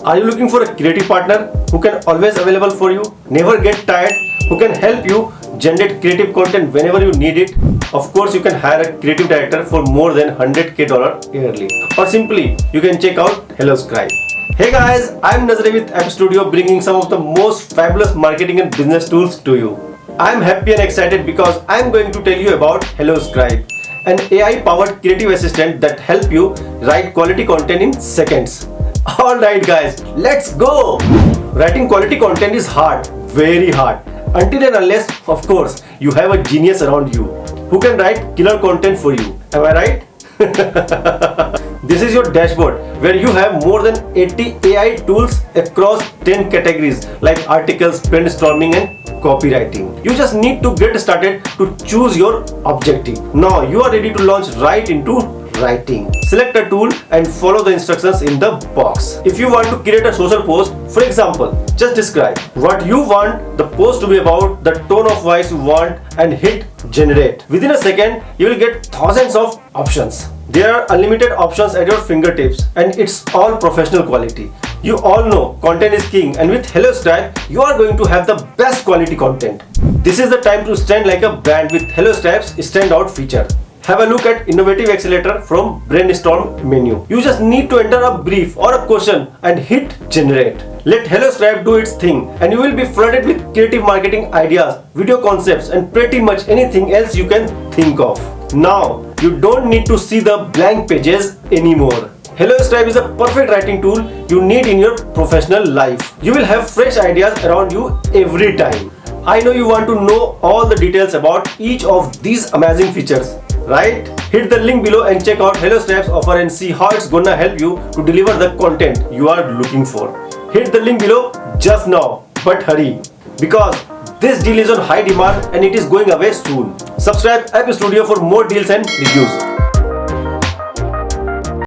Are you looking for a creative partner who can always available for you, never get tired, who can help you generate creative content whenever you need it? Of course, you can hire a creative director for more than $100K yearly. Or simply, you can check out HelloScribe. Hey guys, I'm Nazare with AppStudio, bringing some of the most fabulous marketing and business tools to you. I'm happy and excited because I'm going to tell you about HelloScribe, an AI-powered creative assistant that helps you write quality content in seconds. Alright guys, let's go! Writing quality content is hard, very hard. Until and unless, of course, you have a genius around you who can write killer content for you. Am I right? This is your dashboard where you have more than 80 AI tools across 10 categories like articles, brainstorming and copywriting. You just need to get started to choose your objective. Now you are ready to launch right into writing. Select a tool and follow the instructions in the box. If you want to create a social post, for example, just describe what you want the post to be about, the tone of voice you want, and hit generate. Within a second, you will get thousands of options. There are unlimited options at your fingertips and it's all professional quality. You all know content is king, and with HelloScribe, you are going to have the best quality content. This is the time to stand like a brand with HelloScribe's standout feature. Have a look at Innovative Accelerator from Brainstorm menu. You just need to enter a brief or a question and hit generate. Let HelloScribe do its thing and you will be flooded with creative marketing ideas, video concepts and pretty much anything else you can think of. Now, you don't need to see the blank pages anymore. HelloScribe is a perfect writing tool you need in your professional life. You will have fresh ideas around you every time. I know you want to know all the details about each of these amazing features, right? Hit the link below and check out HelloScribe's offer and see how it's gonna help you to deliver the content you are looking for. Hit the link below just now, but hurry, because this deal is on high demand and it is going away soon. Subscribe AppStudio for more deals and reviews.